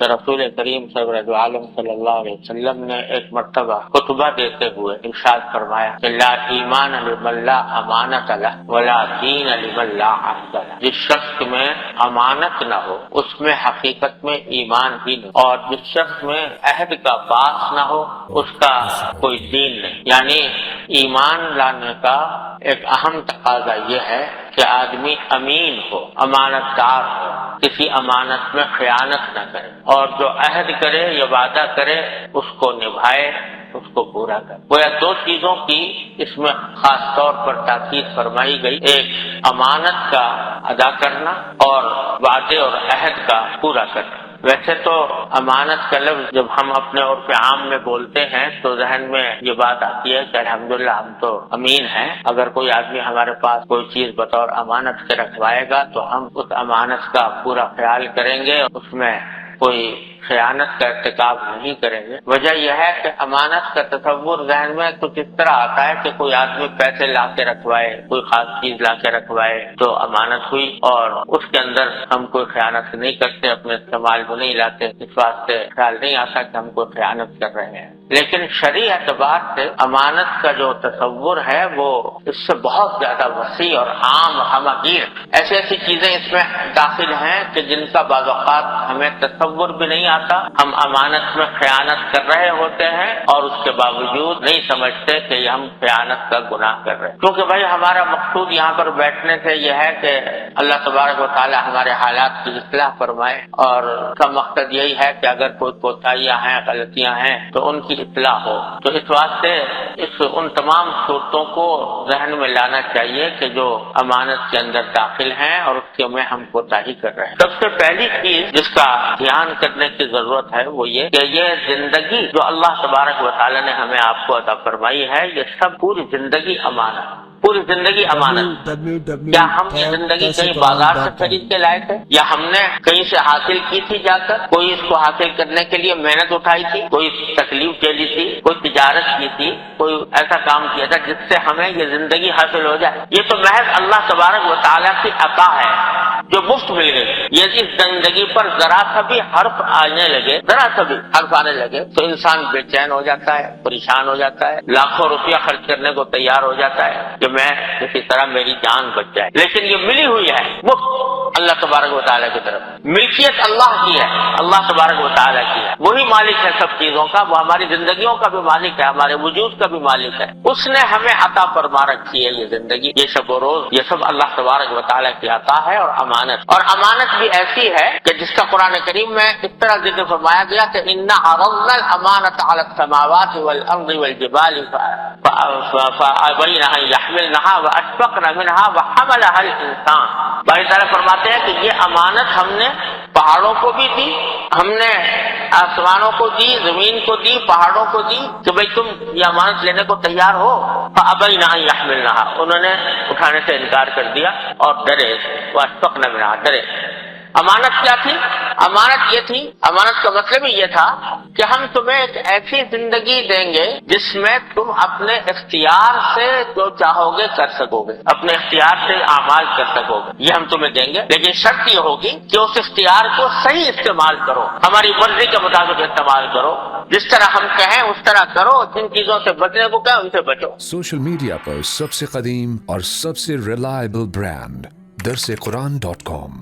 کہ رسول کریم سرور دو عالم صلی اللہ علیہ وسلم نے ایک مرتبہ خطبہ دیتے ہوئے ارشاد فرمایا کہ لا ایمان لمن لا امانت لہ ولا دین لمن لا عہد لہ، جس شخص میں امانت نہ ہو اس میں حقیقت میں ایمان ہی نہیں، اور جس شخص میں عہد کا باس نہ ہو اس کا کوئی دین نہیں۔ یعنی ایمان لانے کا ایک اہم تقاضا یہ ہے کہ آدمی امین ہو، امانت دار ہو، کسی امانت میں خیانت نہ کرے، اور جو عہد کرے یا وعدہ کرے اس کو نبھائے، اس کو پورا کرے۔ گویا دو چیزوں کی اس میں خاص طور پر تاکید فرمائی گئی، ایک امانت کا ادا کرنا اور وعدے اور عہد کا پورا کرنا۔ ویسے تو امانت کا لفظ جب ہم اپنے عرف عام میں بولتے ہیں تو ذہن میں یہ بات آتی ہے کہ الحمدللہ ہم تو امین ہیں، اگر کوئی آدمی ہمارے پاس کوئی چیز بطور امانت کے رکھوائے گا تو ہم اس امانت کا پورا خیال کریں گے، اس میں کوئی خیانت کا ارتکاب نہیں کریں گے۔ وجہ یہ ہے کہ امانت کا تصور ذہن میں کچھ اس طرح آتا ہے کہ کوئی آدمی پیسے لا کے رکھوائے، کوئی خاص چیز لا کے رکھوائے تو امانت ہوئی، اور اس کے اندر ہم کوئی خیانت نہیں کرتے، اپنے استعمال کو نہیں لاتے، اس واسطے خیال نہیں آتا کہ ہم کوئی خیانت کر رہے ہیں۔ لیکن شرعی اعتبار سے امانت کا جو تصور ہے وہ اس سے بہت زیادہ وسیع اور عام اور ہمگیر، ایسی ایسی چیزیں اس میں داخل ہیں کہ جن کا بعض اوقات ہمیں تصور بھی نہیں آتا، ہم امانت میں خیانت کر رہے ہوتے ہیں اور اس کے باوجود نہیں سمجھتے کہ ہم خیانت کا گناہ کر رہے ہیں، کیونکہ بھائی ہمارا مقصود یہاں پر بیٹھنے سے یہ ہے کہ اللہ تبارک و تعالی ہمارے حالات کی اصلاح فرمائے، اور اس کا مقصد یہی ہے کہ اگر کوئی کوتاہیاں ہیں، غلطیاں ہیں تو ان کی اصلاح ہو۔ تو اس واسطے ان تمام صورتوں کو ذہن میں لانا چاہیے کہ جو امانت کے اندر داخل ہیں اور اس کے میں ہم کوتاہی کر رہے ہیں۔ سب سے پہلی چیز جس کا دھیان کرنے کی ضرورت ہے وہ یہ کہ یہ زندگی جو اللہ تبارک و تعالی نے ہمیں آپ کو عطا فرمائی ہے، یہ سب پوری زندگی امانت، پوری زندگی امانت۔ کیا ہم یہ زندگی کہیں بازار سے خرید کے لائے تھے، یا ہم نے کہیں سے حاصل کی تھی جا کر؟ کوئی اس کو حاصل کرنے کے لیے محنت اٹھائی تھی، کوئی تکلیف جھیلی تھی، کوئی تجارت کی تھی، کوئی ایسا کام کیا تھا جس سے ہمیں یہ زندگی حاصل ہو جائے؟ یہ تو محض اللہ تبارک و تعالیٰ کی عطا ہے جو مفت مل گئی۔ یہ اس زندگی پر ذرا سا بھی حرف آنے لگے، ذرا سا بھی حرف آنے لگے تو انسان بے چین ہو جاتا ہے، پریشان ہو جاتا ہے، لاکھوں روپیہ خرچ کرنے کو تیار ہو جاتا ہے کہ میں کسی طرح میری جان بچ جائے۔ لیکن یہ ملی ہوئی ہے مفت اللہ تبارک و تعالیٰ کی طرف، ملکیت اللہ کی ہے، اللہ تبارک و تعالیٰ کی ہے، وہی مالک ہے سب چیزوں کا، وہ ہماری زندگیوں کا بھی مالک ہے، ہمارے وجود کا بھی مالک ہے۔ اس نے ہمیں عطا فرما رکھی ہے یہ زندگی، یہ شب و روز، یہ سب اللہ تبارک و تعالیٰ کی عطا ہے اور امانت۔ اور امانت بھی ایسی ہے کہ جس کا قرآن کریم میں اس طرح ذکر فرمایا گیا کہ اِنَّا عَرَضْنَا الْأَمَانَةَ عَلَى السَّمَاوَاتِ وَالْأَرْضِ وَالْجِبَالِ فَأَبَيْنَ أَن يَحْمِلْنَهَا وَأَشْفَقْنَ مِنْهَا وَحَمَلَهَا الْإِنسَانُ۔ باری تعالیٰ فرماتے ہیں کہ یہ امانت ہم نے پہاڑوں کو بھی دی، ہم نے آسمانوں کو دی، زمین کو دی، پہاڑوں کو دی کہ بھئی تم یہ امانت لینے کو تیار ہو۔ فَأَبَيْنَ أَن يَحْمِلْنَهَا، انہوں نے اٹھانے سے انکار کر دیا اور ڈرے، وَأَشْفَقْنَ مِنْهَا، ڈرے۔ امانت کیا تھی؟ امانت یہ تھی، امانت کا مطلب ہی یہ تھا کہ ہم تمہیں ایک ایسی زندگی دیں گے جس میں تم اپنے اختیار سے جو چاہو گے کر سکو گے، اپنے اختیار سے اعمال کر سکو گے، یہ ہم تمہیں دیں گے، لیکن شرط یہ ہوگی کہ اس اختیار کو صحیح استعمال کرو، ہماری مرضی کے مطابق استعمال کرو، جس طرح ہم کہیں اس طرح کرو، جن چیزوں سے بچنے کو کہیں ان سے بچو۔ سوشل میڈیا پر سب سے قدیم اور سب سے ریلائبل برانڈ درسقرآن.com